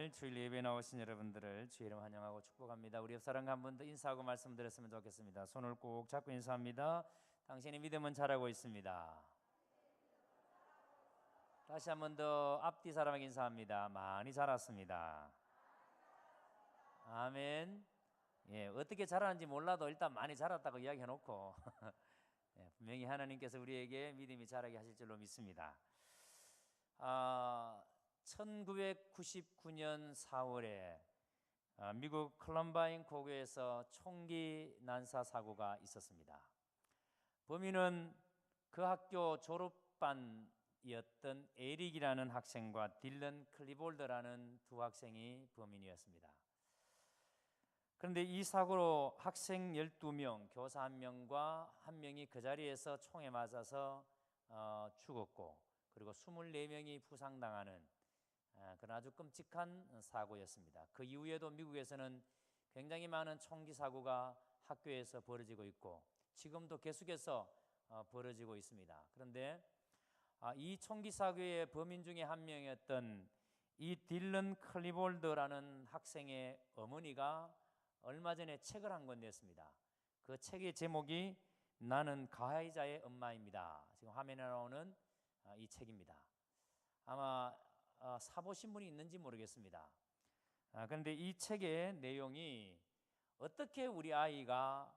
오늘 주일 예배에 나오신 여러분들을 주의 이름 환영하고 축복합니다. 우리 옆 사람과 한 분 더 인사하고 말씀드렸으면 좋겠습니다. 손을 꼭 잡고 인사합니다. 당신의 믿음은 자라고 있습니다. 다시 한 번 더 앞뒤 사람에게 인사합니다. 많이 자랐습니다. 아멘. 예, 어떻게 자라는지 몰라도 일단 많이 자랐다고 이야기해놓고 예, 분명히 하나님께서 우리에게 믿음이 자라게 하실 줄로 믿습니다. 1999년 4월에 미국 컬럼바인 고교에서 총기 난사 사고가 있었습니다. 범인은 그 학교 졸업반이었던 에릭이라는 학생과 딜런 클리볼더라는 두 학생이 범인이었습니다. 그런데 이 사고로 학생 12명, 교사 1명과 1명이 그 자리에서 총에 맞아서 죽었고, 그리고 24명이 부상당하는 그런 아주 끔찍한 사고였습니다. 그 이후에도 미국에서는 굉장히 많은 총기 사고가 학교에서 벌어지고 있고 지금도 계속해서 벌어지고 있습니다. 그런데 이 총기 사고의 범인 중에 한 명이었던 이 딜런 클리볼더라는 학생의 어머니가 얼마 전에 책을 한 권 냈습니다. 그 책의 제목이 나는 가해자의 엄마입니다. 지금 화면에 나오는 이 책입니다. 아마 사보신 분이 있는지 모르겠습니다. 그런데 이 책의 내용이 어떻게 우리 아이가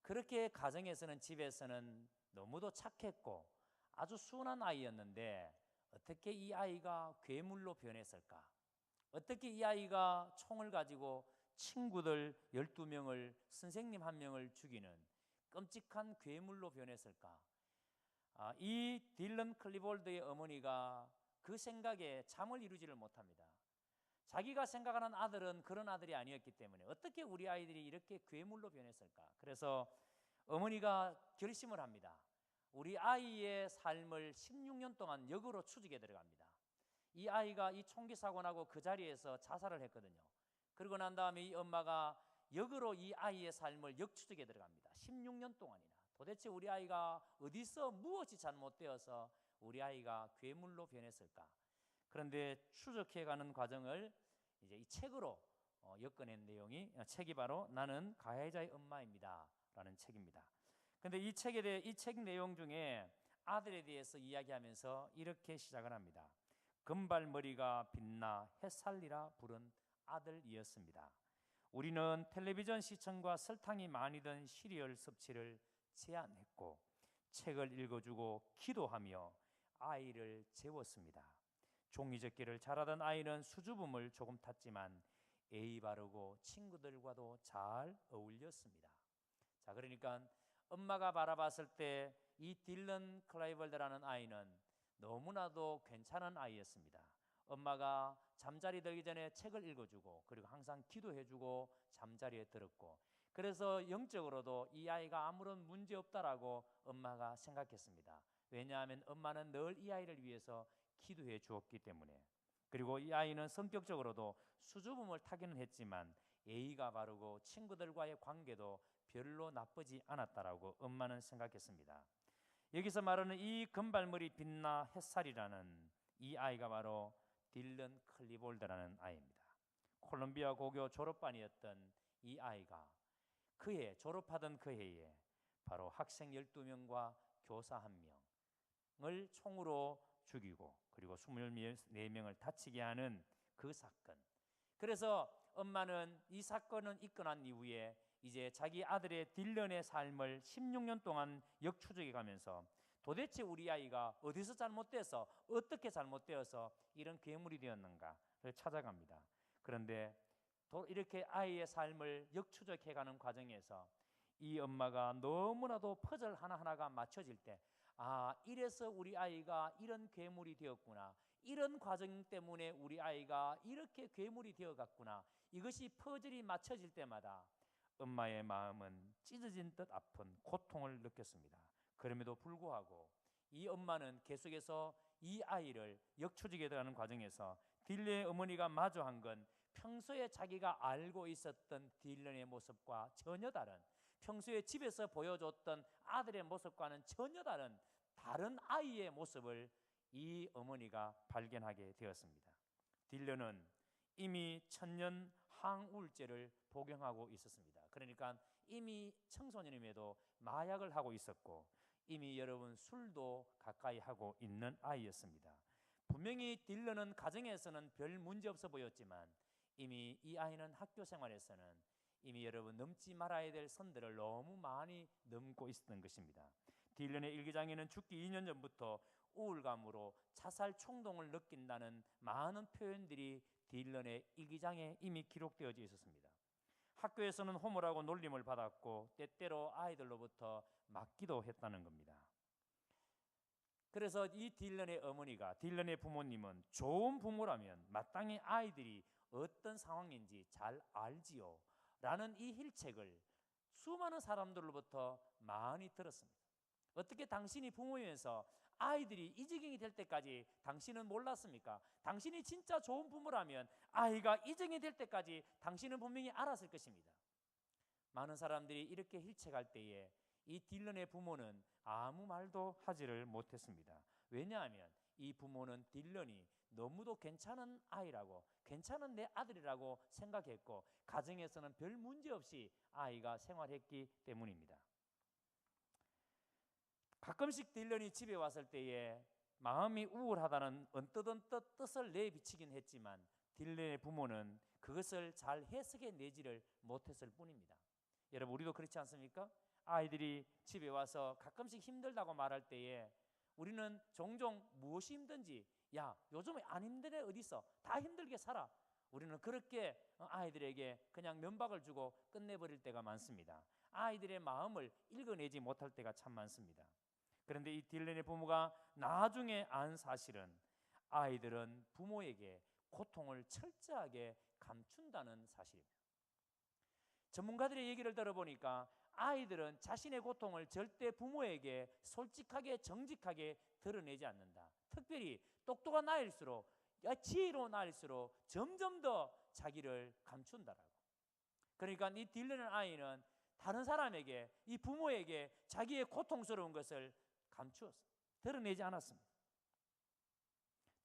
그렇게 가정에서는 집에서는 너무도 착했고 아주 순한 아이였는데 어떻게 이 아이가 괴물로 변했을까? 어떻게 이 아이가 총을 가지고 친구들 12명을 선생님 1명을 죽이는 끔찍한 괴물로 변했을까? 이 딜런 클리볼드의 어머니가 그 생각에 잠을 이루지를 못합니다. 자기가 생각하는 아들은 그런 아들이 아니었기 때문에 어떻게 우리 아이들이 이렇게 괴물로 변했을까? 그래서 어머니가 결심을 합니다. 우리 아이의 삶을 16년 동안 역으로 추적에 들어갑니다. 이 아이가 이 총기 사고 나고 그 자리에서 자살을 했거든요. 그러고 난 다음에 이 엄마가 역으로 이 아이의 삶을 역추적에 들어갑니다. 16년 동안이나. 도대체 우리 아이가 어디서 무엇이 잘못되어서 우리 아이가 괴물로 변했을까? 그런데 추적해가는 과정을 이제 이 책으로 엮어낸 내용이 책이 바로 나는 가해자의 엄마입니다 라는 책입니다. 그런데 이 책에 대해 이 책 내용 중에 아들에 대해서 이야기하면서 이렇게 시작을 합니다. 금발머리가 빛나 햇살이라 부른 아들이었습니다. 우리는 텔레비전 시청과 설탕이 많이 든 시리얼 섭취를 제한했고 책을 읽어주고 기도하며 아이를 재웠습니다. 종이접기를 잘하던 아이는 수줍음을 조금 탔지만 예의 바르고 친구들과도 잘 어울렸습니다. 자, 그러니까 엄마가 바라봤을 때 이 딜런 클라이벌드라는 아이는 너무나도 괜찮은 아이였습니다. 엄마가 잠자리 들기 전에 책을 읽어주고 그리고 항상 기도해주고 잠자리에 들었고 그래서 영적으로도 이 아이가 아무런 문제 없다라고 엄마가 생각했습니다. 왜냐하면 엄마는 늘 이 아이를 위해서 기도해 주었기 때문에. 그리고 이 아이는 성격적으로도 수줍음을 타기는 했지만 예의가 바르고 친구들과의 관계도 별로 나쁘지 않았다라고 엄마는 생각했습니다. 여기서 말하는 이 금발머리 빛나 햇살이라는 이 아이가 바로 딜런 클리볼드라는 아이입니다. 콜롬비아 고교 졸업반이었던 이 아이가 그해 졸업하던 그 해에 바로 학생 12명과 교사 1명을 총으로 죽이고 그리고 24명을 다치게 하는 그 사건. 그래서 엄마는 이 사건은 있고 난 이후에 이제 자기 아들의 딜런의 삶을 16년 동안 역추적해 가면서 도대체 우리 아이가 어디서 잘못돼서 어떻게 잘못되어서 이런 괴물이 되었는가를 찾아갑니다. 그런데 이렇게 아이의 삶을 역추적해가는 과정에서 이 엄마가 너무나도 퍼즐 하나하나가 맞춰질 때 이래서 우리 아이가 이런 괴물이 되었구나, 이런 과정 때문에 우리 아이가 이렇게 괴물이 되어갔구나, 이것이 퍼즐이 맞춰질 때마다 엄마의 마음은 찢어진 듯 아픈 고통을 느꼈습니다. 그럼에도 불구하고 이 엄마는 계속해서 이 아이를 역추적에 들어가는 과정에서 딜런의 어머니가 마주한 건 평소에 자기가 알고 있었던 딜런의 모습과 전혀 다른, 평소에 집에서 보여줬던 아들의 모습과는 전혀 다른 아이의 모습을 이 어머니가 발견하게 되었습니다. 딜런은 이미 천년 항우울제를 복용하고 있었습니다. 그러니까 이미 청소년임에도 마약을 하고 있었고 이미 여러분 술도 가까이 하고 있는 아이였습니다. 분명히 딜런은 가정에서는 별 문제 없어 보였지만 이미 이 아이는 학교 생활에서는 이미 여러분 넘지 말아야 될 선들을 너무 많이 넘고 있었던 것입니다. 딜런의 일기장에는 죽기 2년 전부터 우울감으로 자살衝動을 느낀다는 많은 표현들이 딜런의 일기장에 이미 기록되어져 있었습니다. 학교에서는 호모라고 놀림을 받았고 때때로 아이들로부터 맞기도 했다는 겁니다. 그래서 이 딜런의 어머니가, 딜런의 부모님은 좋은 부모라면 마땅히 아이들이 어떤 상황인지 잘 알지요 라는 이 힐책을 수많은 사람들로부터 많이 들었습니다. 어떻게 당신이 부모이면서 아이들이 이 지경이 될 때까지 당신은 몰랐습니까? 당신이 진짜 좋은 부모라면 아이가 이 지경이 될 때까지 당신은 분명히 알았을 것입니다. 많은 사람들이 이렇게 힐책할 때에 이 딜런의 부모는 아무 말도 하지를 못했습니다. 왜냐하면 이 부모는 딜런이 너무도 괜찮은 아이라고, 괜찮은 내 아들이라고 생각했고 가정에서는 별 문제 없이 아이가 생활했기 때문입니다. 가끔씩 딜런이 집에 왔을 때에 마음이 우울하다는 언뜻 뜻을 내비치긴 했지만 딜런의 부모는 그것을 잘 해석해 내지를 못했을 뿐입니다. 여러분, 우리도 그렇지 않습니까? 아이들이 집에 와서 가끔씩 힘들다고 말할 때에 우리는 종종 무엇이 힘든지, 야 요즘에 안 힘든 애 어디 있어? 다 힘들게 살아. 우리는 그렇게 아이들에게 그냥 면박을 주고 끝내버릴 때가 많습니다. 아이들의 마음을 읽어내지 못할 때가 참 많습니다. 그런데 이 딜런의 부모가 나중에 안 사실은 아이들은 부모에게 고통을 철저하게 감춘다는 사실입니다. 전문가들의 얘기를 들어보니까 아이들은 자신의 고통을 절대 부모에게 솔직하게 정직하게 드러내지 않는다. 특별히 똑똑한 아이일수록, 지혜로운 아이일수록 점점 더 자기를 감춘다라고. 그러니까 이 딜런의 아이는 다른 사람에게, 이 부모에게 자기의 고통스러운 것을 감추었습니다. 드러내지 않았습니다.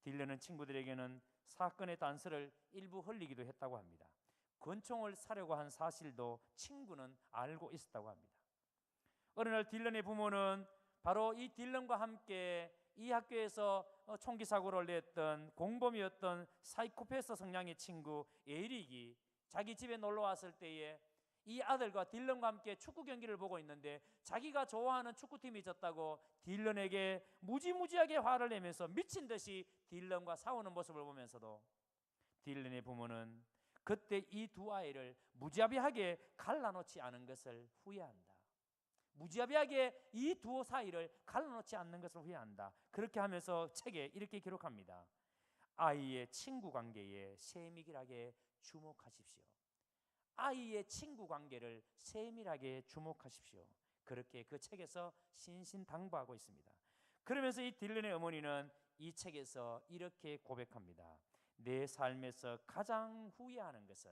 딜런은 친구들에게는 사건의 단서를 일부 흘리기도 했다고 합니다. 권총을 사려고 한 사실도 친구는 알고 있었다고 합니다. 어느 날 딜런의 부모는 바로 이 딜런과 함께 이 학교에서 총기 사고를 냈던 공범이었던 사이코패스 성향의 친구 에릭이 자기 집에 놀러 왔을 때에 이 아들과 딜런과 함께 축구 경기를 보고 있는데 자기가 좋아하는 축구팀이 졌다고 딜런에게 무지무지하게 화를 내면서 미친 듯이 딜런과 싸우는 모습을 보면서도 딜런의 부모는 그때 이 두 아이를 무자비하게 갈라놓지 않은 것을 후회한다. 무자비하게 이 두 사이를 갈라놓지 않는 것을 후회한다. 그렇게 하면서 책에 이렇게 기록합니다. 아이의 친구 관계에 세밀하게 주목하십시오. 아이의 친구 관계를 세밀하게 주목하십시오. 그렇게 그 책에서 신신당부하고 있습니다. 그러면서 이 딜런의 어머니는 이 책에서 이렇게 고백합니다. 내 삶에서 가장 후회하는 것은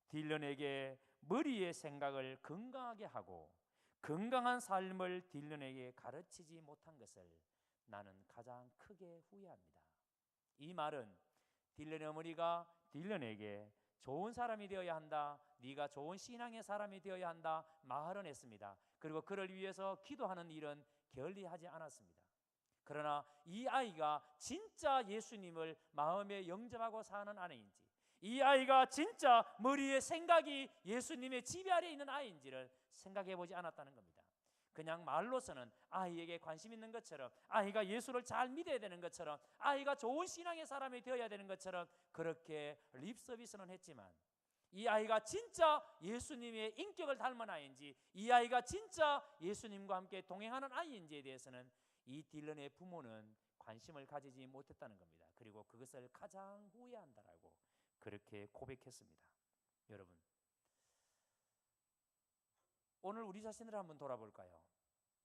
딜런에게 머리의 생각을 건강하게 하고 건강한 삶을 딜런에게 가르치지 못한 것을 나는 가장 크게 후회합니다. 이 말은 딜런의 어머니가 딜런에게 좋은 사람이 되어야 한다, 네가 좋은 신앙의 사람이 되어야 한다 말은 했습니다. 그리고 그를 위해서 기도하는 일은 결리하지 않았습니다. 그러나 이 아이가 진짜 예수님을 마음에 영접하고 사는 아이인지, 이 아이가 진짜 머리에 생각이 예수님의 지배 아래 있는 아이인지를 생각해 보지 않았다는 겁니다. 그냥 말로서는 아이에게 관심 있는 것처럼, 아이가 예수를 잘 믿어야 되는 것처럼, 아이가 좋은 신앙의 사람이 되어야 되는 것처럼 그렇게 립서비스는 했지만 이 아이가 진짜 예수님의 인격을 닮은 아이인지, 이 아이가 진짜 예수님과 함께 동행하는 아이인지에 대해서는 이 딜런의 부모는 관심을 가지지 못했다는 겁니다. 그리고 그것을 가장 후회한다라고 그렇게 고백했습니다. 여러분, 오늘 우리 자신을 한번 돌아볼까요?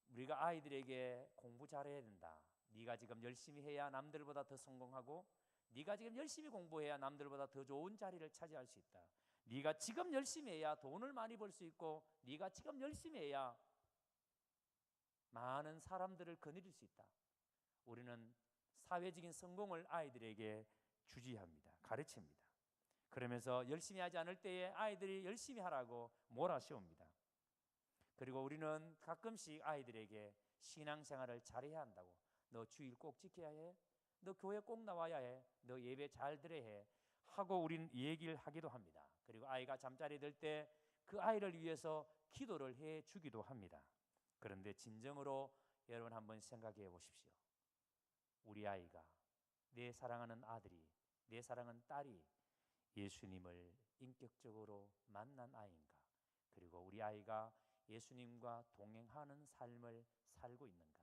우리가 아이들에게 공부 잘해야 된다, 네가 지금 열심히 해야 남들보다 더 성공하고, 네가 지금 열심히 공부해야 남들보다 더 좋은 자리를 차지할 수 있다, 네가 지금 열심히 해야 돈을 많이 벌 수 있고, 네가 지금 열심히 해야 많은 사람들을 거느릴 수 있다. 우리는 사회적인 성공을 아이들에게 주지합니다. 가르칩니다. 그러면서 열심히 하지 않을 때에 아이들이 열심히 하라고 몰아세웁니다. 그리고 우리는 가끔씩 아이들에게 신앙생활을 잘해야 한다고, 너 주일 꼭 지켜야 해, 너 교회 꼭 나와야 해, 너 예배 잘 들어야 해 하고 우리는 얘기를 하기도 합니다. 그리고 아이가 잠자리 들 때 그 아이를 위해서 기도를 해 주기도 합니다. 그런데 진정으로 여러분 한번 생각해 보십시오. 우리 아이가, 내 사랑하는 아들이, 내 사랑하는 딸이 예수님을 인격적으로 만난 아이인가? 그리고 우리 아이가 예수님과 동행하는 삶을 살고 있는가?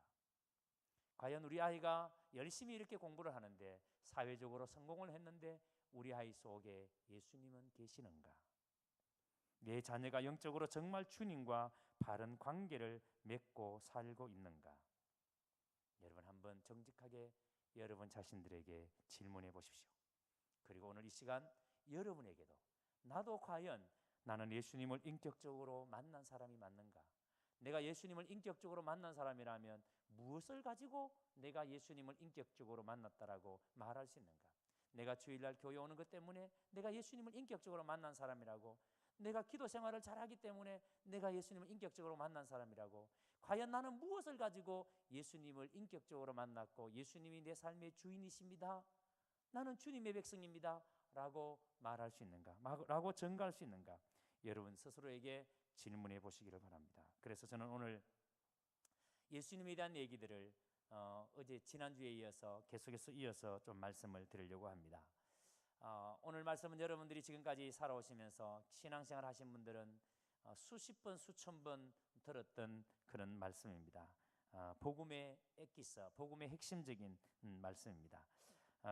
과연 우리 아이가 열심히 이렇게 공부를 하는데, 사회적으로 성공을 했는데 우리 아이 속에 예수님은 계시는가? 내 자녀가 영적으로 정말 주님과 바른 관계를 맺고 살고 있는가? 여러분 한번 정직하게 여러분 자신들에게 질문해 보십시오. 그리고 오늘 이 시간 여러분에게도, 나도 과연 나는 예수님을 인격적으로 만난 사람이 맞는가? 내가 예수님을 인격적으로 만난 사람이라면 무엇을 가지고 내가 예수님을 인격적으로 만났다라고 말할 수 있는가? 내가 주일날 교회 오는 것 때문에 내가 예수님을 인격적으로 만난 사람이라고, 내가 기도 생활을 잘하기 때문에 내가 예수님을 인격적으로 만난 사람이라고, 과연 나는 무엇을 가지고 예수님을 인격적으로 만났고 예수님이 내 삶의 주인이십니다, 나는 주님의 백성입니다 라고 말할 수 있는가? 라고 증거할 수 있는가? 여러분 스스로에게 질문해 보시기를 바랍니다. 그래서 저는 오늘 예수님에 대한 얘기들을 어제 지난주에 이어서 계속해서 이어서 좀 말씀을 드리려고 합니다. 오늘 말씀은 여러분들이 지금까지 살아오시면서 신앙생활 하신 분들은 수십 번 수천 번 들었던 그런 말씀입니다. 복음의 엑기스, 복음의 핵심적인 말씀입니다.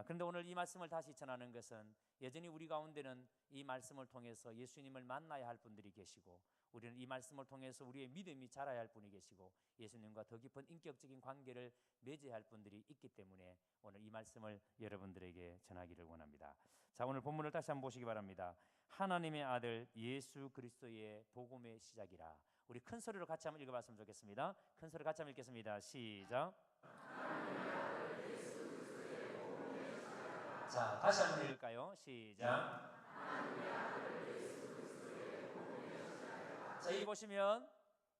그런데 오늘 이 말씀을 다시 전하는 것은 여전히 우리 가운데는 이 말씀을 통해서 예수님을 만나야 할 분들이 계시고, 우리는 이 말씀을 통해서 우리의 믿음이 자라야 할 분이 계시고, 예수님과 더 깊은 인격적인 관계를 맺어야 할 분들이 있기 때문에 오늘 이 말씀을 여러분들에게 전하기를 원합니다. 자, 오늘 본문을 다시 한번 보시기 바랍니다. 하나님의 아들 예수 그리스도의 복음의 시작이라. 우리 큰 소리로 같이 한번 읽어봤으면 좋겠습니다. 큰 소리 같이 한번 읽겠습니다. 시작. 자, 다시 한번 읽을까요? 시작. 자, 여기 보시면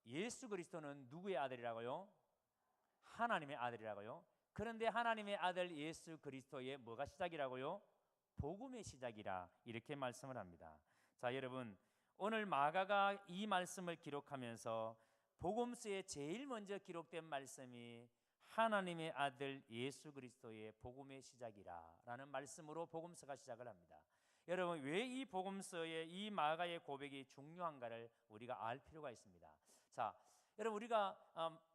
예수 그리스도는 누구의 아들이라고요? 하나님의 아들이라고요. 그런데 하나님의 아들 예수 그리스도의 뭐가 시작이라고요? 복음의 시작이라, 이렇게 말씀을 합니다. 자, 여러분 오늘 마가가 이 말씀을 기록하면서 복음서에 제일 먼저 기록된 말씀이 하나님의 아들 예수 그리스도의 복음의 시작이라 라는 말씀으로 복음서가 시작을 합니다. 여러분 왜 이 복음서의 이 마가의 고백이 중요한가를 우리가 알 필요가 있습니다. 자, 여러분 우리가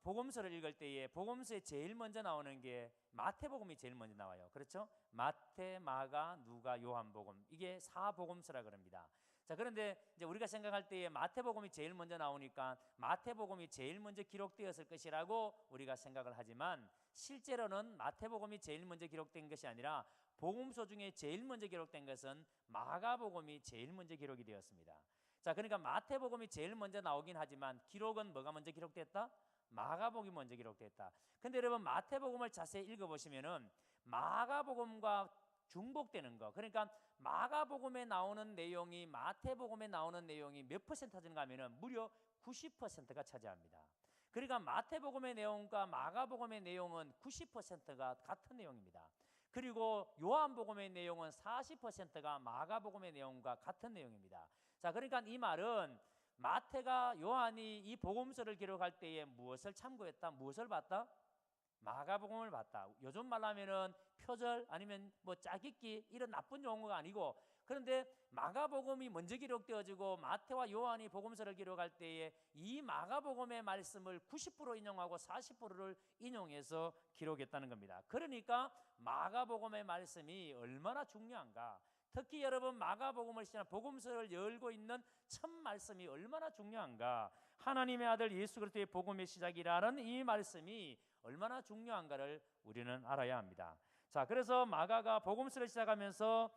복음서를 읽을 때에 복음서에 제일 먼저 나오는 게 마태복음이 제일 먼저 나와요. 그렇죠? 마태, 마가, 누가, 요한복음, 이게 사복음서라 그럽니다. 자, 그런데 이제 우리가 생각할 때에 마태복음이 제일 먼저 나오니까 마태복음이 제일 먼저 기록되었을 것이라고 우리가 생각을 하지만, 실제로는 마태복음이 제일 먼저 기록된 것이 아니라 복음서 중에 제일 먼저 기록된 것은 마가복음이 제일 먼저 기록이 되었습니다. 자, 그러니까 마태복음이 제일 먼저 나오긴 하지만 기록은 뭐가 먼저 기록됐다? 마가복음이 먼저 기록됐다. 근데 여러분 마태복음을 자세히 읽어보시면은 마가복음과 중복되는 거, 그러니까 마가복음에 나오는 내용이 마태복음에 나오는 내용이 몇 퍼센트 되는가 하면은 무려 90%가 차지합니다. 그러니까 마태복음의 내용과 마가복음의 내용은 90%가 같은 내용입니다. 그리고 요한복음의 내용은 40%가 마가복음의 내용과 같은 내용입니다. 자, 그러니까 이 말은 마태가 요한이 이 복음서를 기록할 때에 무엇을 참고했다? 무엇을 봤다? 마가복음을 봤다. 요즘 말로 하면은 표절 아니면 뭐 짜깁기 이런 나쁜 용어가 아니고, 그런데 마가복음이 먼저 기록되어지고 마태와 요한이 복음서를 기록할 때에 이 마가복음의 말씀을 90% 인용하고 40%를 인용해서 기록했다는 겁니다. 그러니까 마가복음의 말씀이 얼마나 중요한가, 특히 여러분 마가복음을 시작한 복음서를 열고 있는 첫 말씀이 얼마나 중요한가, 하나님의 아들 예수 그리스도의 복음의 시작이라는 이 말씀이 얼마나 중요한가를 우리는 알아야 합니다. 자, 그래서 마가가 복음서를 시작하면서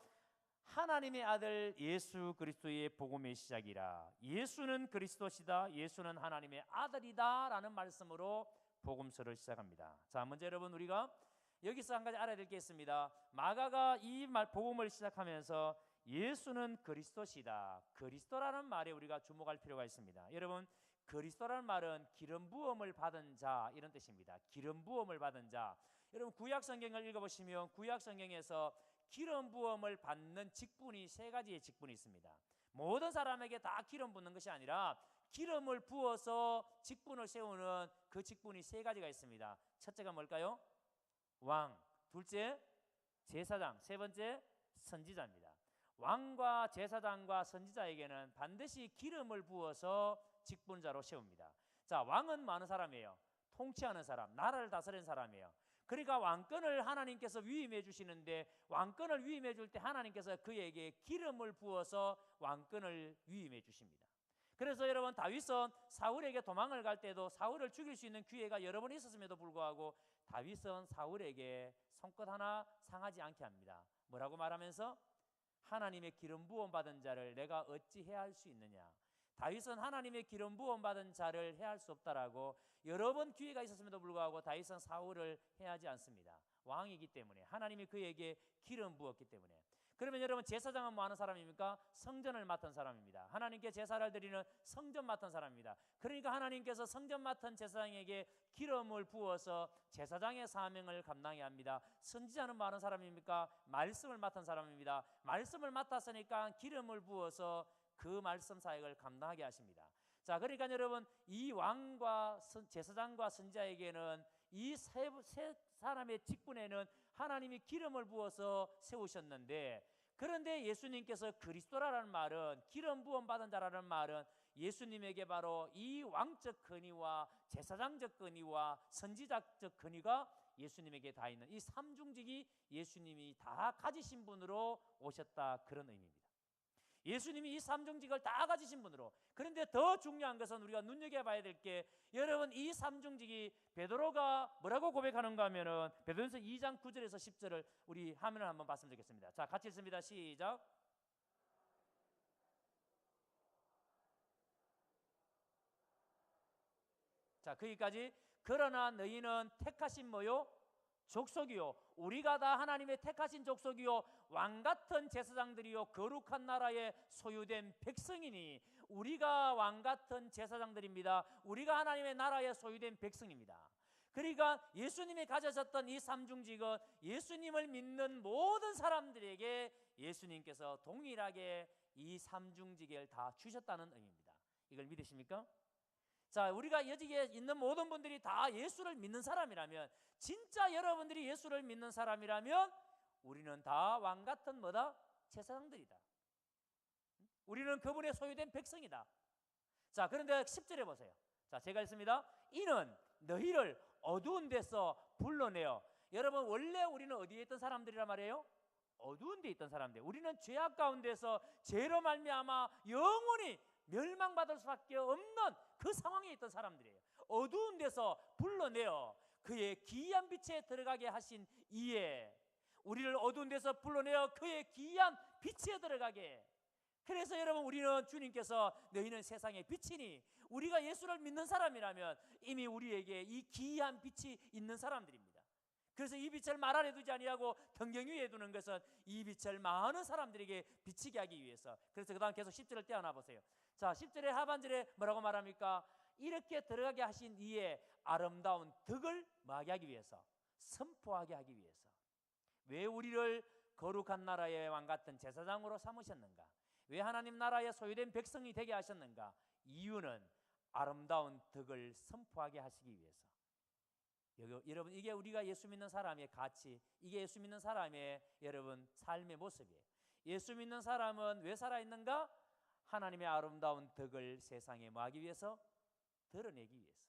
하나님의 아들 예수 그리스도의 복음의 시작이라, 예수는 그리스도시다, 예수는 하나님의 아들이다 라는 말씀으로 복음서를 시작합니다. 자, 먼저 여러분 우리가 여기서 한 가지 알아야 될 게 있습니다. 마가가 이 복음을 시작하면서 예수는 그리스도시다. 그리스도라는 말에 우리가 주목할 필요가 있습니다. 여러분, 그리스도라는 말은 기름 부음을 받은 자 이런 뜻입니다. 기름 부음을 받은 자. 여러분, 구약 성경을 읽어보시면 구약 성경에서 기름 부음을 받는 직분이 세 가지의 직분이 있습니다. 모든 사람에게 다 기름 붓는 것이 아니라 기름을 부어서 직분을 세우는 그 직분이 세 가지가 있습니다. 첫째가 뭘까요? 왕. 둘째, 제사장. 세 번째, 선지자입니다. 왕과 제사장과 선지자에게는 반드시 기름을 부어서 직분자로 세웁니다. 자, 왕은 많은 사람이에요. 통치하는 사람, 나라를 다스리는 사람이에요. 그러니까 왕권을 하나님께서 위임해 주시는데, 왕권을 위임해 줄 때 하나님께서 그에게 기름을 부어서 왕권을 위임해 주십니다. 그래서 여러분, 다윗은 사울에게 도망을 갈 때도 사울을 죽일 수 있는 기회가 여러 번 있었음에도 불구하고 다윗은 사울에게 손끝 하나 상하지 않게 합니다. 뭐라고 말하면서? 하나님의 기름 부음 받은 자를 내가 어찌 해할 수 있느냐. 다윗은 하나님의 기름 부음 받은 자를 해할 수 없다라고 여러 번 기회가 있었음에도 불구하고 다윗은 사울을 해하지 않습니다. 왕이기 때문에, 하나님이 그에게 기름 부었기 때문에. 그러면 여러분, 제사장은 뭐 하는 사람입니까? 성전을 맡은 사람입니다. 하나님께 제사를 드리는 성전 맡은 사람입니다. 그러니까 하나님께서 성전 맡은 제사장에게 기름을 부어서 제사장의 사명을 감당해야 합니다. 선지자는 뭐 하는 사람입니까? 말씀을 맡은 사람입니다. 말씀을 맡았으니까 기름을 부어서 그 말씀 사역을 감당하게 하십니다. 자, 그러니까 여러분, 이 왕과 제사장과 선지자에게는 이 세 사람의 직분에는 하나님이 기름을 부어서 세우셨는데, 그런데 예수님께서 그리스도라는 말은, 기름 부음 받은 자라는 말은 예수님에게 바로 이 왕적 권위와 제사장적 권위와 선지자적 권위가 예수님에게 다 있는 이 삼중직이 예수님이 다 가지신 분으로 오셨다, 그런 의미입니다. 예수님이 이 삼중직을 다 가지신 분으로. 그런데 더 중요한 것은 우리가 눈여겨봐야 될 게, 여러분, 이 삼중직이 베드로가 뭐라고 고백하는가 하면은 베드로전서 2장 9절에서 10절을 우리 화면을 한번 봤으면 좋겠습니다. 자, 같이 읽습니다. 시작. 자, 거기까지. 그러나 너희는 택하신 뭐요? 족속이요, 우리가 다 하나님의 택하신 족속이요, 왕같은 제사장들이요, 거룩한 나라의 소유된 백성이니. 우리가 왕같은 제사장들입니다. 우리가 하나님의 나라의 소유된 백성입니다. 그러니까 예수님이 가져셨던 이 삼중직은 예수님을 믿는 모든 사람들에게 예수님께서 동일하게 이 삼중직을 다 주셨다는 의미입니다. 이걸 믿으십니까? 자, 우리가 여기에 있는 모든 분들이 다 예수를 믿는 사람이라면, 진짜 여러분들이 예수를 믿는 사람이라면 우리는 다 왕같은 뭐다? 제사장들이다. 우리는 그분의 소유된 백성이다. 자, 그런데 10절에 보세요. 자, 제가 읽습니다. 이는 너희를 어두운 데서 불러내어. 여러분, 원래 우리는 어디에 있던 사람들이란 말이에요? 어두운 데 있던 사람들. 우리는 죄악 가운데서 죄로 말미암아 영원히 멸망받을 수밖에 없는 그 상황에 있던 사람들이에요. 어두운 데서 불러내어 그의 기이한 빛에 들어가게 하신 이에, 우리를 어두운 데서 불러내어 그의 기이한 빛에 들어가게. 그래서 여러분, 우리는 주님께서 너희는 세상의 빛이니, 우리가 예수를 믿는 사람이라면 이미 우리에게 이 기이한 빛이 있는 사람들입니다. 그래서 이 빛을 말 아래 두지 아니하고 등경 위에 두는 것은 이 빛을 많은 사람들에게 비치게 하기 위해서. 그래서 그 다음 계속 10절을 떼어놔 보세요. 자, 10절의 하반절에 뭐라고 말합니까? 이렇게 들어가게 하신 이의 아름다운 덕을 뭐하게 하기 위해서? 선포하게 하기 위해서. 왜 우리를 거룩한 나라의 왕같은 제사장으로 삼으셨는가? 왜 하나님 나라의 소유된 백성이 되게 하셨는가? 이유는 아름다운 덕을 선포하게 하시기 위해서. 여러분, 이게 우리가 예수 믿는 사람의 가치, 이게 예수 믿는 사람의 여러분 삶의 모습이에요. 예수 믿는 사람은 왜 살아있는가? 하나님의 아름다운 덕을 세상에 뭐하기 위해서? 드러내기 위해서.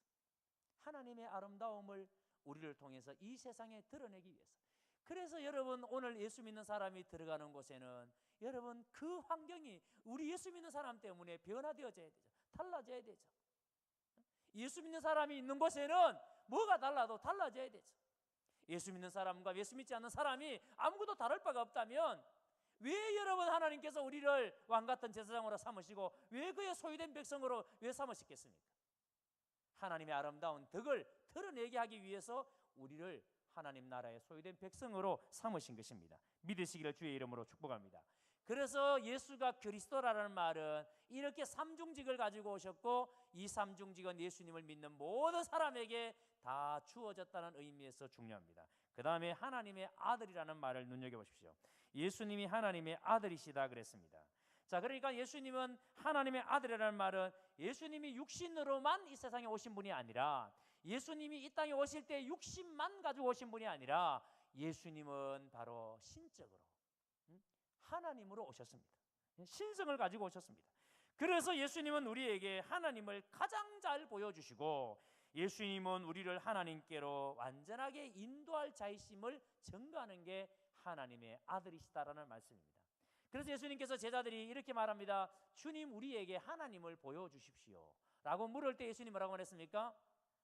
하나님의 아름다움을 우리를 통해서 이 세상에 드러내기 위해서. 그래서 여러분, 오늘 예수 믿는 사람이 들어가는 곳에는 여러분, 그 환경이 우리 예수 믿는 사람 때문에 변화되어져야 되죠. 달라져야 되죠. 예수 믿는 사람이 있는 곳에는 뭐가 달라도 달라져야 되죠. 예수 믿는 사람과 예수 믿지 않는 사람이 아무것도 다를 바가 없다면 왜 여러분 하나님께서 우리를 왕같은 제사장으로 삼으시고 왜 그의 소유된 백성으로 왜 삼으셨겠습니까? 하나님의 아름다운 덕을 드러내게 하기 위해서 우리를 하나님 나라의 소유된 백성으로 삼으신 것입니다. 믿으시기를 주의 이름으로 축복합니다. 그래서 예수가 그리스도라는 말은 이렇게 삼중직을 가지고 오셨고, 이 삼중직은 예수님을 믿는 모든 사람에게 다 주어졌다는 의미에서 중요합니다. 그 다음에 하나님의 아들이라는 말을 눈여겨보십시오. 예수님이 하나님의 아들이시다 그랬습니다. 자, 그러니까 예수님은 하나님의 아들이라는 말은 예수님이 육신으로만 이 세상에 오신 분이 아니라, 예수님이 이 땅에 오실 때 육신만 가지고 오신 분이 아니라, 예수님은 바로 신적으로 하나님으로 오셨습니다. 신성을 가지고 오셨습니다. 그래서 예수님은 우리에게 하나님을 가장 잘 보여주시고, 예수님은 우리를 하나님께로 완전하게 인도할 자이심을 증거하는 게 하나님의 아들이시다라는 말씀입니다. 그래서 예수님께서 제자들이 이렇게 말합니다. 주님, 우리에게 하나님을 보여주십시오 라고 물을 때 예수님 뭐라고 말했습니까?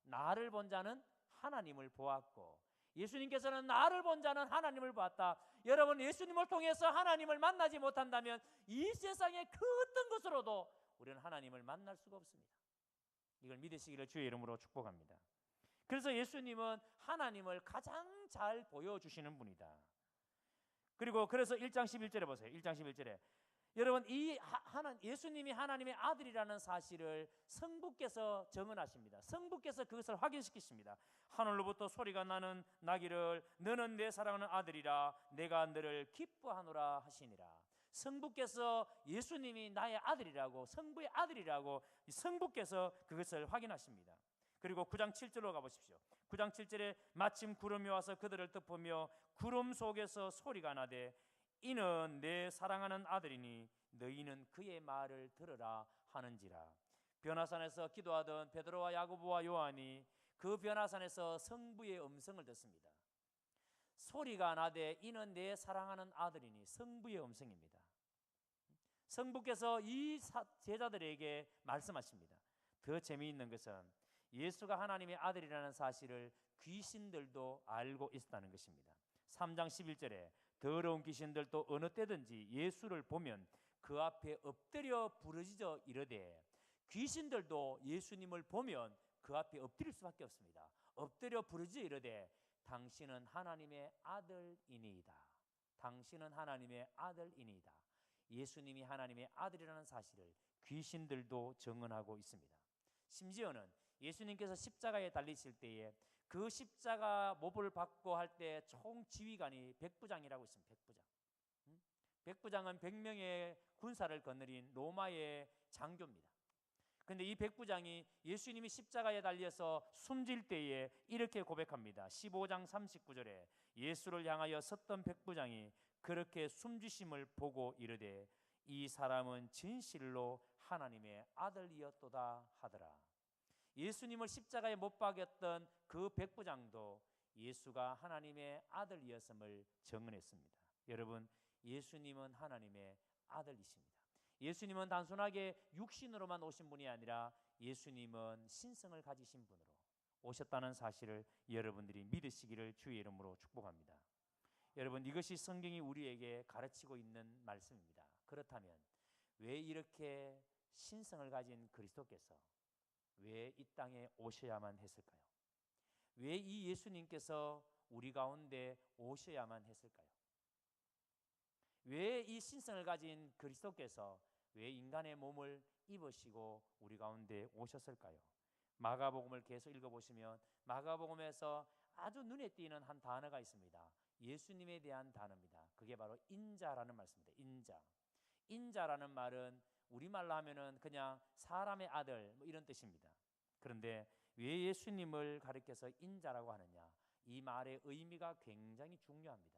나를 본 자는 하나님을 보았고, 예수님께서는 나를 본 자는 하나님을 보았다. 여러분, 예수님을 통해서 하나님을 만나지 못한다면 이 세상의 그 어떤 것으로도 우리는 하나님을 만날 수가 없습니다. 이걸 믿으시기를 주의 이름으로 축복합니다. 그래서 예수님은 하나님을 가장 잘 보여주시는 분이다. 그리고 그래서 1장 11절에 보세요. 1장 11절에 여러분, 예수님이 하나님의 아들이라는 사실을 성부께서 증언하십니다. 성부께서 그것을 확인시키십니다. 하늘로부터 소리가 나기를 너는 내 사랑하는 아들이라 내가 너를 기뻐하노라 하시니라. 성부께서 예수님이 나의 아들이라고, 성부의 아들이라고 성부께서 그것을 확인하십니다. 그리고 9장 7절로 가보십시오. 9장 7절에 마침 구름이 와서 그들을 덮으며 구름 속에서 소리가 나되 이는 내 사랑하는 아들이니 너희는 그의 말을 들으라 하는지라. 변화산에서 기도하던 베드로와 야고보와 요한이 그 변화산에서 성부의 음성을 듣습니다. 소리가 나되 이는 내 사랑하는 아들이니, 성부의 음성입니다. 성부께서 이 제자들에게 말씀하십니다. 더 재미있는 것은 예수가 하나님의 아들이라는 사실을 귀신들도 알고 있었다는 것입니다. 3장 11절에 더러운 귀신들도 어느 때든지 예수를 보면 그 앞에 엎드려 부르짖어 이르되, 귀신들도 예수님을 보면 그 앞에 엎드릴 수밖에 없습니다. 엎드려 부르짖어 이르되 당신은 하나님의 아들이니이다. 당신은 하나님의 아들이니이다. 예수님이 하나님의 아들이라는 사실을 귀신들도 증언하고 있습니다. 심지어는 예수님께서 십자가에 달리실 때에 그 십자가 몹을 받고 할 때 총 지휘관이 백부장이라고 있습니다. 백부장. 백부장은 100명의 군사를 거느린 로마의 장교입니다. 그런데 이 백부장이 예수님이 십자가에 달려서 숨질 때에 이렇게 고백합니다. 15장 39절에 예수를 향하여 섰던 백부장이 그렇게 숨지심을 보고 이르되 이 사람은 진실로 하나님의 아들이었도다 하더라. 예수님을 십자가에 못 박였던 그 백부장도 예수가 하나님의 아들이었음을 증언했습니다. 여러분, 예수님은 하나님의 아들이십니다. 예수님은 단순하게 육신으로만 오신 분이 아니라 예수님은 신성을 가지신 분으로 오셨다는 사실을 여러분들이 믿으시기를 주의 이름으로 축복합니다. 여러분, 이것이 성경이 우리에게 가르치고 있는 말씀입니다. 그렇다면 왜 이렇게 신성을 가진 그리스도께서 왜 이 땅에 오셔야만 했을까요? 왜 이 예수님께서 우리 가운데 오셔야만 했을까요? 왜 이 신성을 가진 그리스도께서 왜 인간의 몸을 입으시고 우리 가운데 오셨을까요? 마가복음을 계속 읽어보시면 마가복음에서 아주 눈에 띄는 한 단어가 있습니다. 예수님에 대한 단어입니다. 그게 바로 인자라는 말씀입니다. 인자. 인자라는 말은 우리말로 하면은 그냥 사람의 아들 뭐 이런 뜻입니다. 그런데 왜 예수님을 가리켜서 인자라고 하느냐? 이 말의 의미가 굉장히 중요합니다.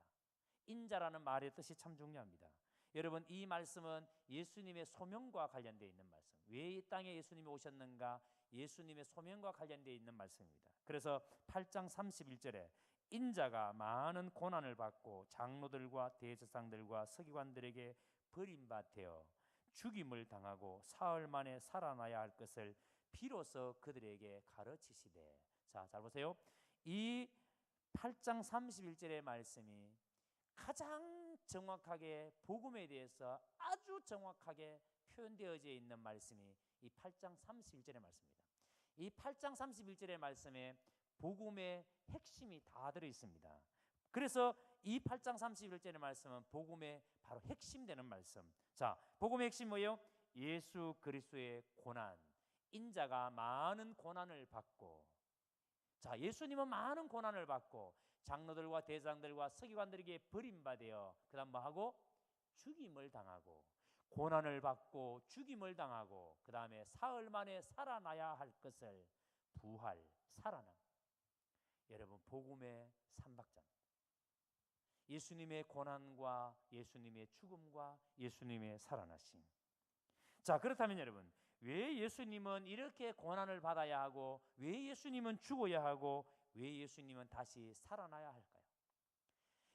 인자라는 말의 뜻이 참 중요합니다. 여러분, 이 말씀은 예수님의 소명과 관련되어 있는 말씀. 왜 이 땅에 예수님이 오셨는가? 예수님의 소명과 관련되어 있는 말씀입니다. 그래서 8장 31절에 인자가 많은 고난을 받고 장로들과 대제사장들과 서기관들에게 버림받아 죽임을 당하고 사흘 만에 살아나야 할 것을 비로소 그들에게 가르치시되. 자, 잘 보세요. 이 8장 31절의 말씀이 가장 정확하게 복음에 대해서 아주 정확하게 표현되어져 있는 말씀이 이 8장 31절의 말씀입니다. 이 8장 31절의 말씀에 복음의 핵심이 다 들어 있습니다. 그래서 이 8장 31절의 말씀은 복음의 바로 핵심되는 말씀. 자, 복음의 핵심 뭐예요? 예수 그리스도의 고난. 인자가 많은 고난을 받고, 자, 예수님은 많은 고난을 받고 장로들과 대장들과 서기관들에게 버림받아 그다음 뭐 하고 죽임을 당하고, 고난을 받고 죽임을 당하고 그 다음에 사흘 만에 살아나야 할 것을 부활, 살아남. 여러분, 복음의 삼박자입니다. 예수님의 고난과 예수님의 죽음과 예수님의 살아나심. 자, 그렇다면 여러분, 왜 예수님은 이렇게 고난을 받아야 하고, 왜 예수님은 죽어야 하고, 왜 예수님은 다시 살아나야 할까요?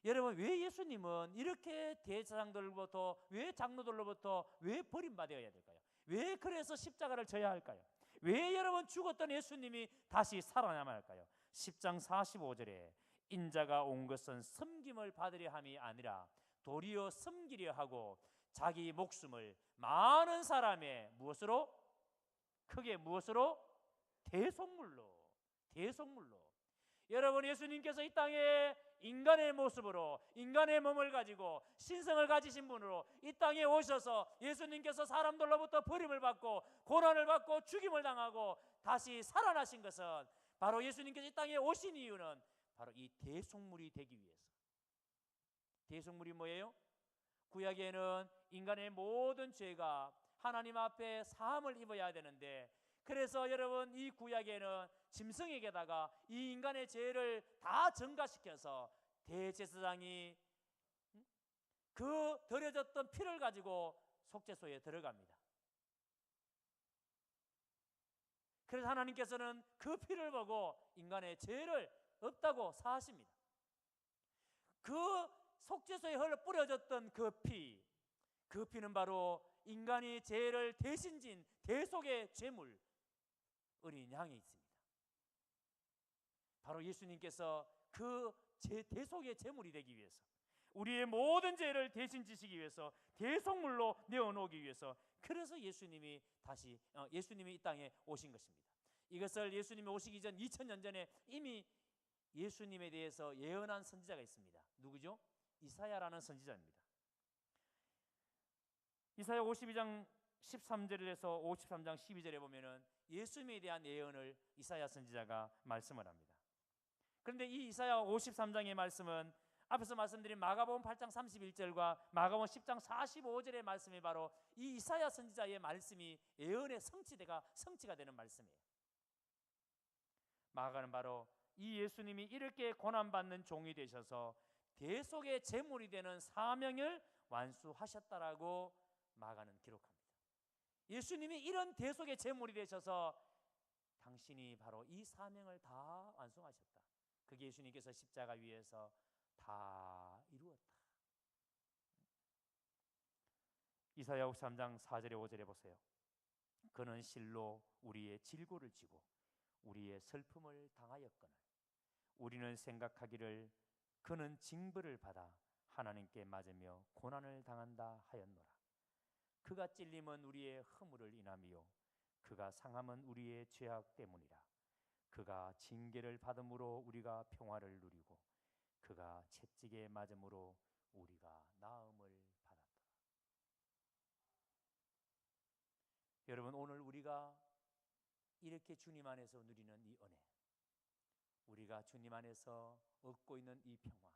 여러분, 왜 예수님은 이렇게 대제사장들로부터, 왜 장로들로부터 왜 버림받아야 될까요? 왜 그래서 십자가를 져야 할까요? 왜 여러분 죽었던 예수님이 다시 살아나야 할까요? 10장 45절에 인자가 온 것은 섬김을 받으려 함이 아니라 도리어 섬기려 하고 자기 목숨을 많은 사람의 무엇으로? 크게 무엇으로? 대속물로. 여러분, 예수님께서 이 땅에 인간의 모습으로, 인간의 몸을 가지고 신성을 가지신 분으로 이 땅에 오셔서 예수님께서 사람들로부터 버림을 받고 고난을 받고 죽임을 당하고 다시 살아나신 것은, 바로 예수님께서 이 땅에 오신 이유는 바로 이 대속물이 되기 위해서. 대속물이 뭐예요? 구약에는 인간의 모든 죄가 하나님 앞에 사함을 입어야 되는데, 그래서 여러분, 이 구약에는 짐승에게다가 이 인간의 죄를 다 전가시켜서 대제사장이 그 드려졌던 피를 가지고 속죄소에 들어갑니다. 그래서 하나님께서는 그 피를 보고 인간의 죄를 없다고 사하십니다. 그 속죄소에 흘러 뿌려졌던 그 피는 바로 인간이 죄를 대신 진 대속의 제물, 어린 양이 있습니다. 바로 예수님께서 그 대속의 제물이 되기 위해서, 우리의 모든 죄를 대신 지시기 위해서 대속물로 내어놓기 위해서, 그래서 예수님이 이 땅에 오신 것입니다. 이것을 예수님이 오시기 전 2000년 전에 이미 예수님에 대해서 예언한 선지자가 있습니다. 누구죠? 이사야라는 선지자입니다. 이사야 52장 13절에서 53장 12절에 보면은 예수님에 대한 예언을 이사야 선지자가 말씀을 합니다. 그런데 이 이사야 53장의 말씀은 앞에서 말씀드린 마가복음 8장 31절과 마가복음 10장 45절의 말씀이 바로 이 이사야 선지자의 말씀이 예언의 성취가 되는 말씀이에요. 마가는 바로 이 예수님이 이렇게 고난받는 종이 되셔서 대속의 제물이 되는 사명을 완수하셨다라고 마가는 기록합니다. 예수님이 이런 대속의 제물이 되셔서 당신이 바로 이 사명을 다 완성하셨다. 그게 예수님께서 십자가 위에서 다 이루었다. 이사야 53장 4절에 5절에 보세요. 그는 실로 우리의 질고를 지고 우리의 슬픔을 당하였거늘 우리는 생각하기를 그는 징벌을 받아 하나님께 맞으며 고난을 당한다 하였노라. 그가 찔림은 우리의 허물을 인하며 그가 상함은 우리의 죄악 때문이라. 그가 징계를 받음으로 우리가 평화를 누리고 그가 채찍에 맞음으로 우리가 나음을 받았더라. 여러분, 오늘 우리가 이렇게 주님 안에서 누리는 이 은혜, 우리가 주님 안에서 얻고 있는 이 평화,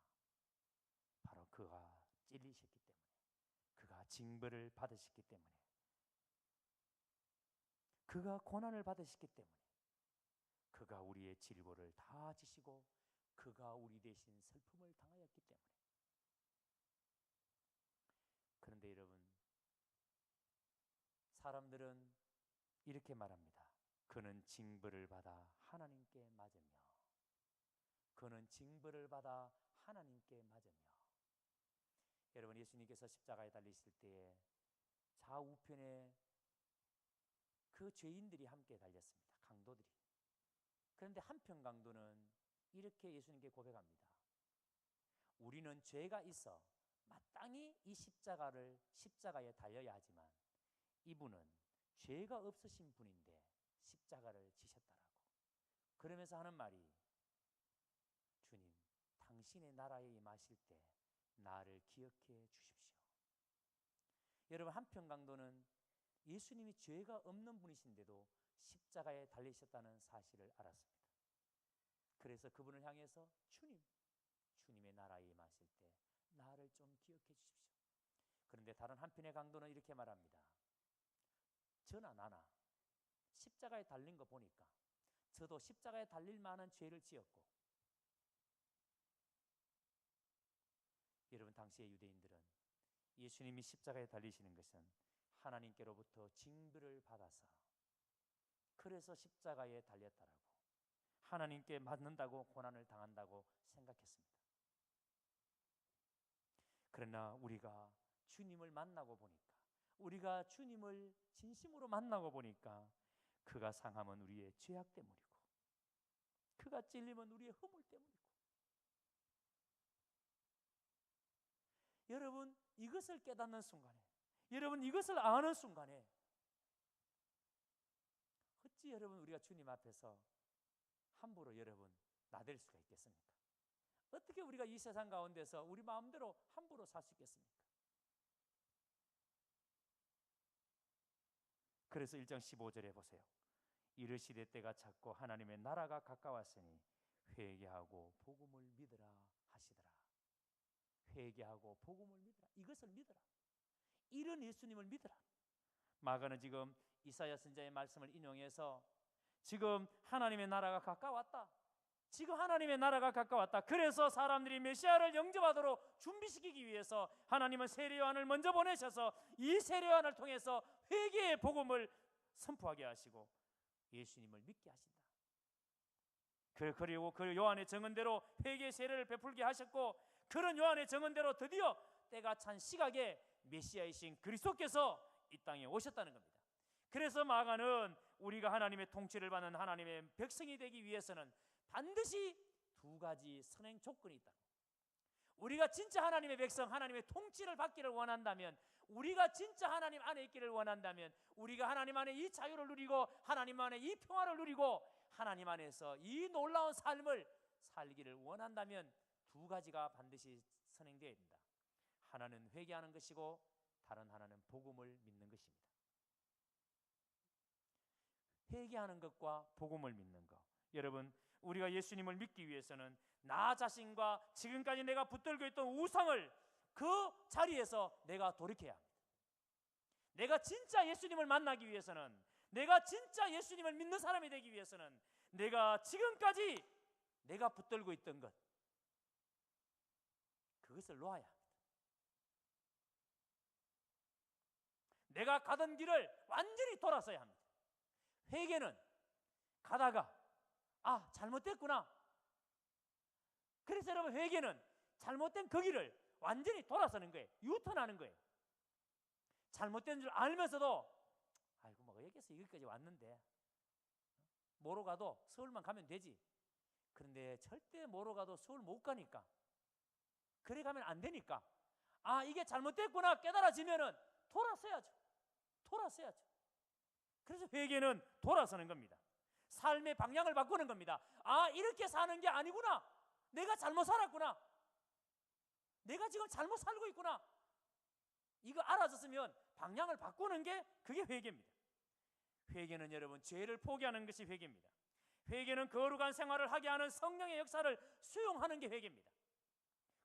바로 그가 찔리셨기 때문에, 그가 징벌을 받으셨기 때문에, 그가 고난을 받으셨기 때문에, 그가 우리의 질고를 다 지시고 그가 우리 대신 슬픔을 당하였기 때문에. 그런데 여러분, 사람들은 이렇게 말합니다. 그는 징벌을 받아 하나님께 맞으며, 그는 징벌을 받아 하나님께 맞으며. 여러분, 예수님께서 십자가에 달리실 때에 좌우편에 그 죄인들이 함께 달렸습니다. 강도들이. 그런데 한편 강도는 이렇게 예수님께 고백합니다. 우리는 죄가 있어 마땅히 이 십자가에 달려야 하지만 이분은 죄가 없으신 분인데 십자가를 지셨다라고. 그러면서 하는 말이, 주님, 당신의 나라에 임하실 때 나를 기억해 주십시오. 여러분, 한편 강도는 예수님이 죄가 없는 분이신데도 십자가에 달리셨다는 사실을 알았습니다. 그래서 그분을 향해서 주님의 나라에 임하실 때 나를 좀 기억해 주십시오. 그런데 다른 한편의 강도는 이렇게 말합니다. 저나 나나 십자가에 달린 거 보니까 저도 십자가에 달릴 만한 죄를 지었고, 여러분, 당시의 유대인들은 예수님이 십자가에 달리시는 것은 하나님께로부터 징벌을 받아서, 그래서 십자가에 달렸다라고, 하나님께 맞는다고 고난을 당한다고 생각했습니다. 그러나 우리가 주님을 만나고 보니까, 우리가 주님을 진심으로 만나고 보니까 그가 상함은 우리의 죄악 때문이고, 그가 찔림은 우리의 허물 때문이고, 여러분, 이것을 깨닫는 순간에, 여러분, 이것을 아는 순간에 어찌 여러분 우리가 주님 앞에서 함부로 여러분 나댈 수가 있겠습니까? 어떻게 우리가 이 세상 가운데서 우리 마음대로 함부로 살 수 있겠습니까? 그래서 1장 15절에 보세요. 이르시되 때가 찼고 하나님의 나라가 가까웠으니 회개하고 복음을 믿으라 하시더라. 회개하고 복음을 믿으라. 이것을 믿으라. 이런 예수님을 믿으라. 마가는 지금 이사야 선지자의 말씀을 인용해서 지금 하나님의 나라가 가까웠다. 지금 하나님의 나라가 가까웠다. 그래서 사람들이 메시아를 영접하도록 준비시키기 위해서 하나님은 세례 요한을 먼저 보내셔서 이 세례 요한을 통해서 회개의 복음을 선포하게 하시고 예수님을 믿게 하신다. 그리고 그 요한의 증언대로 회개의 세례를 베풀게 하셨고, 그런 요한의 증언대로 드디어 때가 찬 시각에 메시아이신 그리스도께서 이 땅에 오셨다는 겁니다. 그래서 마가는 우리가 하나님의 통치를 받는 하나님의 백성이 되기 위해서는 반드시 두 가지 선행 조건이 있다. 우리가 진짜 하나님의 백성, 하나님의 통치를 받기를 원한다면, 우리가 진짜 하나님 안에 있기를 원한다면, 우리가 하나님 안에 이 자유를 누리고 하나님 안에 이 평화를 누리고 하나님 안에서 이 놀라운 삶을 살기를 원한다면 두 가지가 반드시 선행되어야 된다. 하나는 회개하는 것이고 다른 하나는 복음을 믿는 것입니다. 회개하는 것과 복음을 믿는 것. 여러분, 우리가 예수님을 믿기 위해서는 나 자신과 지금까지 내가 붙들고 있던 우상을 그 자리에서 내가 돌이켜야 합니다. 내가 진짜 예수님을 만나기 위해서는, 내가 진짜 예수님을 믿는 사람이 되기 위해서는 내가 지금까지 내가 붙들고 있던 것, 그것을 놓아야 합니다. 내가 가던 길을 완전히 돌아서야 합니다. 회개는 가다가 잘못됐구나. 그래서 여러분, 회개는 잘못된 그 길을 완전히 돌아서는 거예요. 유턴하는 거예요. 잘못된 줄 알면서도 아이고 뭐 여기서 여기까지 왔는데 뭐로 가도 서울만 가면 되지. 그런데 절대 뭐로 가도 서울 못 가니까, 그래 가면 안 되니까, 이게 잘못됐구나 깨달아지면은 돌아서야죠. 그래서 회개는 돌아서는 겁니다. 삶의 방향을 바꾸는 겁니다. 이렇게 사는 게 아니구나. 내가 잘못 살았구나. 내가 지금 잘못 살고 있구나. 이거 알아졌으면 방향을 바꾸는 게 그게 회개입니다. 회개는 여러분 죄를 포기하는 것이 회개입니다. 회개는 거룩한 생활을 하게 하는 성령의 역사를 수용하는 게 회개입니다.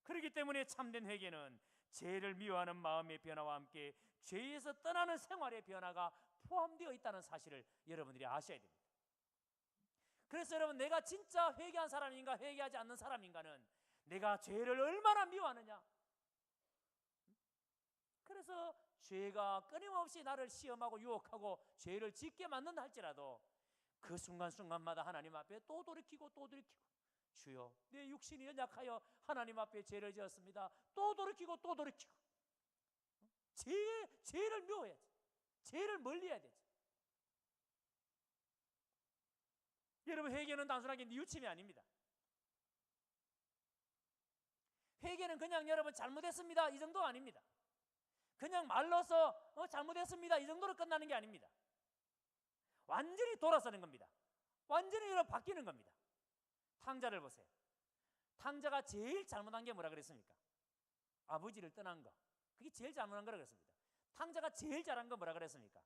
그렇기 때문에 참된 회개는 죄를 미워하는 마음의 변화와 함께 죄에서 떠나는 생활의 변화가 포함되어 있다는 사실을 여러분들이 아셔야 됩니다. 그래서 여러분, 내가 진짜 회개한 사람인가 회개하지 않는 사람인가는 내가 죄를 얼마나 미워하느냐. 그래서 죄가 끊임없이 나를 시험하고 유혹하고 죄를 짓게 만든다 할지라도 그 순간순간마다 하나님 앞에 또 돌이키고 주여 내 육신이 연약하여 하나님 앞에 죄를 지었습니다. 또 돌이키고 죄를 미워해야지. 죄를 멀리해야 되지. 여러분, 회개는 단순하게 뉘우침이 아닙니다. 회개는 그냥 여러분 잘못했습니다 이 정도 아닙니다. 그냥 말로서 잘못했습니다 이 정도로 끝나는 게 아닙니다. 완전히 돌아서는 겁니다. 완전히 여러분 바뀌는 겁니다. 탕자를 보세요. 탕자가 제일 잘못한 게 뭐라 그랬습니까? 아버지를 떠난 거. 그게 제일 잘못한 거라 그랬습니다. 탕자가 제일 잘한 건 뭐라 그랬습니까?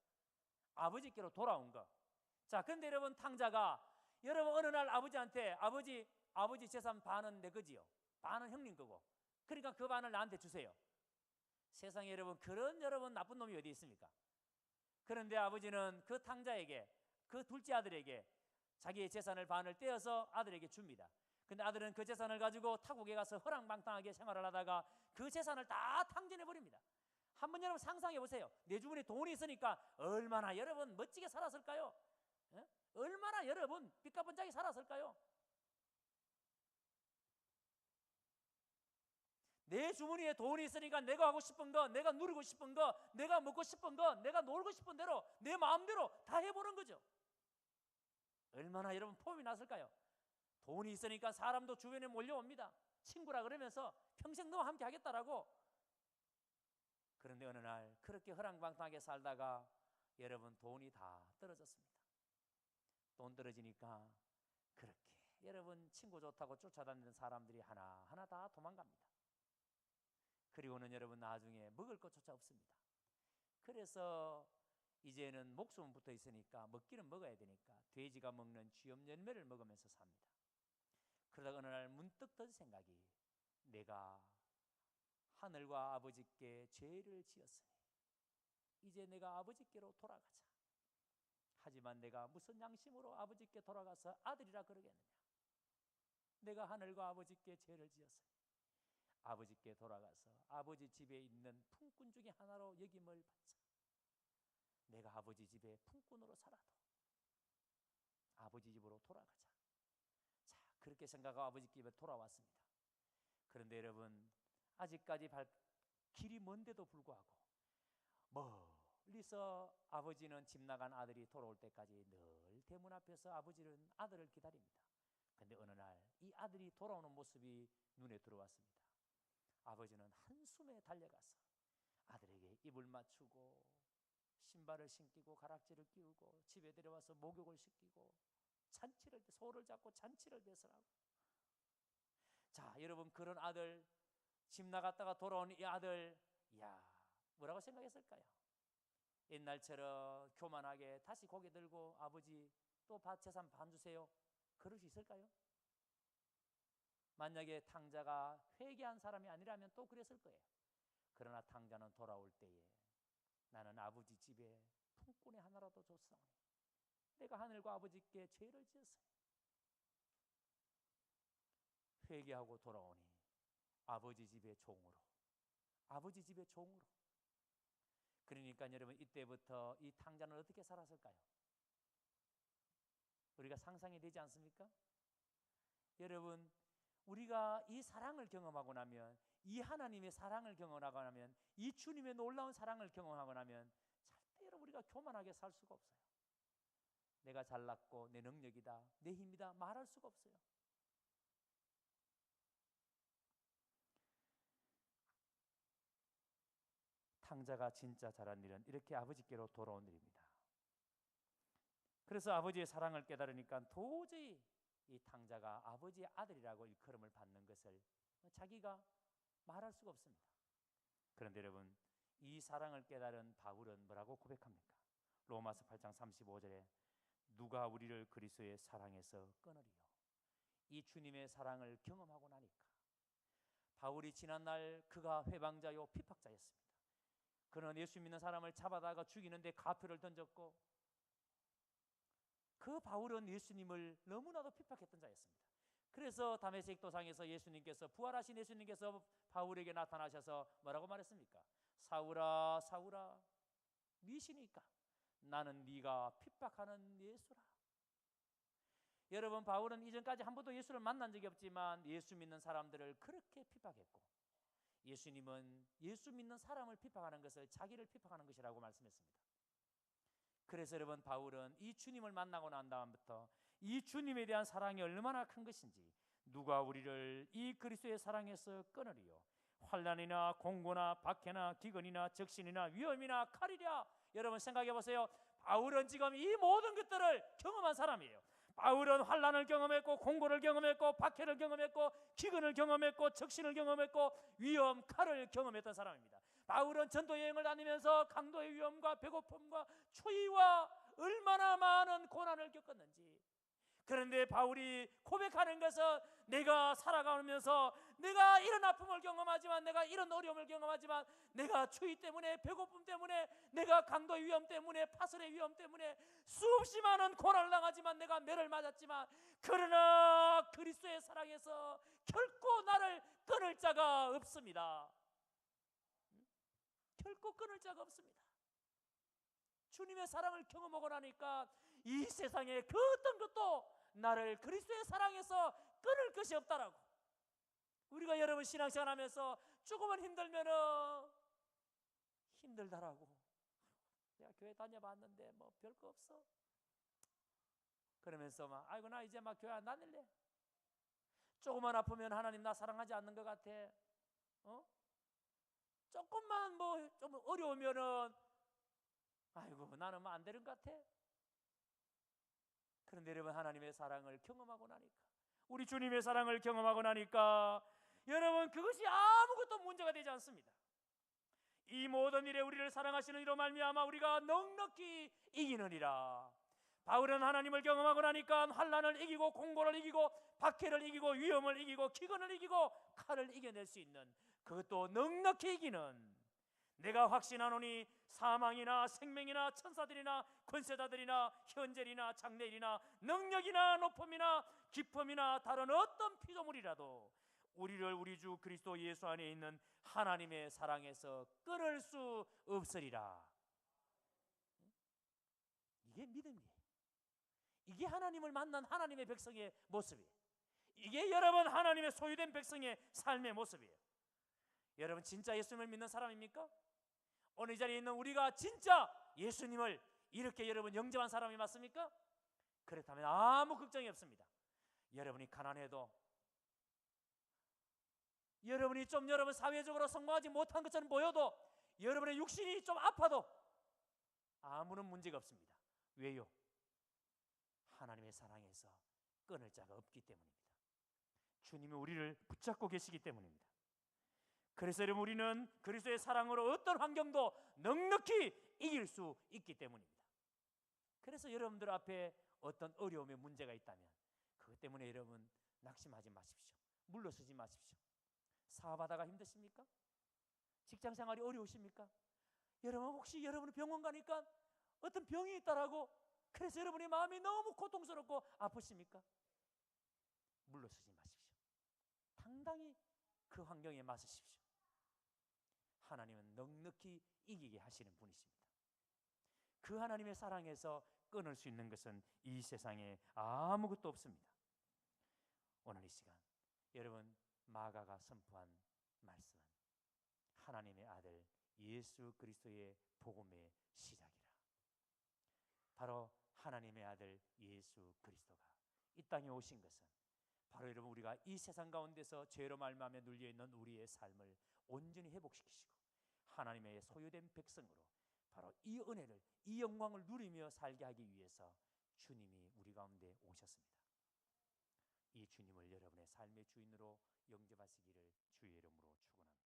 아버지께로 돌아온 거. 자, 근데 여러분 탕자가 여러분 어느 날 아버지한테 아버지 재산 반은 내 거지요. 반은 형님 거고. 그러니까 그 반을 나한테 주세요. 세상에 여러분 그런 여러분 나쁜 놈이 어디 있습니까? 그런데 아버지는 그 탕자에게 그 둘째 아들에게 자기의 재산을 반을 떼어서 아들에게 줍니다. 근데 아들은 그 재산을 가지고 타국에 가서 허랑방탕하게 생활을 하다가 그 재산을 다 탕진해 버립니다. 한번 여러분 상상해 보세요. 내 주머니에 돈이 있으니까 얼마나 여러분 멋지게 살았을까요? 예? 얼마나 여러분 빚가번짝이 살았을까요? 내 주머니에 돈이 있으니까 내가 하고 싶은 거, 내가 누리고 싶은 거, 내가 먹고 싶은 거, 내가 놀고 싶은 대로 내 마음대로 다 해보는 거죠. 얼마나 여러분 폼이 났을까요? 돈이 있으니까 사람도 주변에 몰려옵니다. 친구라 그러면서 평생 너와 함께 하겠다라고. 그런데 어느 날 그렇게 허랑방탕하게 살다가 여러분 돈이 다 떨어졌습니다. 돈 떨어지니까 그렇게 여러분 친구 좋다고 쫓아다니는 사람들이 하나하나 다 도망갑니다. 그리고는 여러분 나중에 먹을 것조차 없습니다. 그래서 이제는 목숨은 붙어 있으니까 먹기는 먹어야 되니까 돼지가 먹는 쥐염 열매를 먹으면서 삽니다. 그러다가 어느 날 문득 든 생각이 내가 하늘과 아버지께 죄를 지었으니 이제 내가 아버지께로 돌아가자. 하지만 내가 무슨 양심으로 아버지께 돌아가서 아들이라 그러겠느냐. 내가 하늘과 아버지께 죄를 지었으니 아버지께 돌아가서 아버지 집에 있는 품꾼 중에 하나로 여김을 받자. 내가 아버지 집에 품꾼으로 살아도 아버지 집으로 돌아가자. 자, 그렇게 생각하고 아버지 집에 돌아왔습니다. 그런데 여러분 아직까지 길이 먼데도 불구하고 멀리서 아버지는 집 나간 아들이 돌아올 때까지 늘 대문 앞에서 아버지는 아들을 기다립니다. 그런데 어느 날 이 아들이 돌아오는 모습이 눈에 들어왔습니다. 아버지는 한숨에 달려가서 아들에게 입을 맞추고 신발을 신기고 가락지를 끼우고 집에 데려와서 목욕을 시키고 소를 잡고 잔치를 배설하고. 자, 여러분 그런 아들, 집 나갔다가 돌아온 이 아들, 이야 뭐라고 생각했을까요? 옛날처럼 교만하게 다시 고개 들고 아버지 또 재산 반 주세요 그럴 수 있을까요? 만약에 탕자가 회개한 사람이 아니라면 또 그랬을 거예요. 그러나 탕자는 돌아올 때에 나는 아버지 집에 품꾼의 하나라도 줬사오니 내가 하늘과 아버지께 죄를 지었으니 회개하고 돌아오니 아버지 집의 종으로 그러니까 여러분 이때부터 이 탕자는 어떻게 살았을까요? 우리가 상상이 되지 않습니까? 여러분 우리가 이 사랑을 경험하고 나면 이 하나님의 사랑을 경험하고 나면 이 주님의 놀라운 사랑을 경험하고 나면 절대 여러분 우리가 교만하게 살 수가 없어요. 내가 잘났고 내 능력이다 내 힘이다 말할 수가 없어요. 탕자가 진짜 잘한 일은 이렇게 아버지께로 돌아온 일입니다. 그래서 아버지의 사랑을 깨달으니까 도저히 이 탕자가 아버지의 아들이라고 일컬음을 받는 것을 자기가 말할 수가 없습니다. 그런데 여러분 이 사랑을 깨달은 바울은 뭐라고 고백합니까? 로마서 8장 35절에 누가 우리를 그리스도의 사랑에서 끊으리요. 이 주님의 사랑을 경험하고 나니까 바울이 지난날 그가 회방자요 핍박자였습니다. 그는 예수 믿는 사람을 잡아다가 죽이는데 가표를 던졌고 그 바울은 예수님을 너무나도 핍박했던 자였습니다. 그래서 다메섹 도상에서 예수님께서 부활하신 예수님께서 바울에게 나타나셔서 뭐라고 말했습니까? 사울아 사울아 미시니까 나는 네가 핍박하는 예수라. 여러분 바울은 이전까지 한 번도 예수를 만난 적이 없지만 예수 믿는 사람들을 그렇게 핍박했고 예수님은 예수 믿는 사람을 핍박하는 것을 자기를 핍박하는 것이라고 말씀했습니다. 그래서 여러분 바울은 이 주님을 만나고 난 다음부터 이 주님에 대한 사랑이 얼마나 큰 것인지 누가 우리를 이 그리스도의 사랑에서 끊으리요. 환난이나 공고나 박해나 기근이나 적신이나 위험이나 칼이랴. 여러분 생각해 보세요. 바울은 지금 이 모든 것들을 경험한 사람이에요. 바울은 환난을 경험했고 공고를 경험했고 박해를 경험했고 기근을 경험했고 적신을 경험했고 위험, 칼을 경험했던 사람입니다. 바울은 전도 여행을 다니면서 강도의 위험과 배고픔과 추위와 얼마나 많은 고난을 겪었는지. 그런데 바울이 고백하는 것은 내가 살아가면서 내가 이런 아픔을 경험하지만, 내가 이런 어려움을 경험하지만, 내가 추위 때문에, 배고픔 때문에, 내가 강도의 위험 때문에, 파설의 위험 때문에 수없이 많은 고난을 당하지만, 내가 매를 맞았지만, 그러나 그리스도의 사랑에서 결코 나를 끊을 자가 없습니다. 결코 끊을 자가 없습니다. 주님의 사랑을 경험하고 나니까 이 세상에 그 어떤 것도 나를 그리스도의 사랑에서 끊을 것이 없다라고. 우리가 여러분 신앙생활 하면서 조금만 힘들면은 힘들다라고, 내가 교회 다녀봤는데 뭐 별거 없어, 그러면서 막 아이고 나 이제 막 교회 안 다닐래. 조금만 아프면 하나님 나 사랑하지 않는 것 같아. 조금만 뭐 좀 어려우면은 아이고 나는 뭐 안 되는 것 같아. 그런데 여러분, 하나님의 사랑을 경험하고 나니까, 우리 주님의 사랑을 경험하고 나니까 여러분, 그것이 아무것도 문제가 되지 않습니다. 이 모든 일에 우리를 사랑하시는 이로 말미암아 우리가 넉넉히 이기느니라. 바울은 하나님을 경험하고 나니까 환난을 이기고 공고를 이기고 박해를 이기고 위험을 이기고 기근을 이기고 칼을 이겨낼 수 있는, 그것도 넉넉히 이기는, 내가 확신하노니 사망이나 생명이나 천사들이나 권세자들이나 현재이나 장래일이나 능력이나 높음이나 깊음이나 다른 어떤 피조물이라도 우리를 우리 주 그리스도 예수 안에 있는 하나님의 사랑에서 끊을 수 없으리라. 이게 믿음이에요. 이게 하나님을 만난 하나님의 백성의 모습이에요. 이게 여러분 하나님의 소유된 백성의 삶의 모습이에요. 여러분 진짜 예수님을 믿는 사람입니까? 오늘 이 자리에 있는 우리가 진짜 예수님을 이렇게 여러분 영접한 사람이 맞습니까? 그렇다면 아무 걱정이 없습니다. 여러분이 가난해도, 여러분이 좀 여러분 사회적으로 성공하지 못한 것처럼 보여도, 여러분의 육신이 좀 아파도 아무런 문제가 없습니다. 왜요? 하나님의 사랑에서 끊을 자가 없기 때문입니다. 주님이 우리를 붙잡고 계시기 때문입니다. 그래서 여러분, 우리는 그리스도의 사랑으로 어떤 환경도 넉넉히 이길 수 있기 때문입니다. 그래서 여러분들 앞에 어떤 어려움의 문제가 있다면 그것 때문에 여러분 낙심하지 마십시오. 물러서지 마십시오. 사업하다가 힘드십니까? 직장생활이 어려우십니까? 여러분 혹시 여러분 병원 가니까 어떤 병이 있다라고, 그래서 여러분의 마음이 너무 고통스럽고 아프십니까? 물러서지 마십시오. 당당히 그 환경에 맞서십시오. 하나님은 넉넉히 이기게 하시는 분이십니다. 그 하나님의 사랑에서 끊을 수 있는 것은 이 세상에 아무것도 없습니다. 오늘 이 시간 여러분, 마가가 선포한 말씀은 하나님의 아들 예수 그리스도의 복음의 시작이라. 바로 하나님의 아들 예수 그리스도가 이 땅에 오신 것은 바로 여러분, 우리가 이 세상 가운데서 죄로 말미암아 눌려 있는 우리의 삶을 온전히 회복시키시고 하나님의 소유된 백성으로 바로 이 은혜를, 이 영광을 누리며 살게 하기 위해서 주님이 우리 가운데 오셨습니다. 이 주님을 여러분의 삶의 주인으로 영접하시기를 주의 이름으로 축원합니다.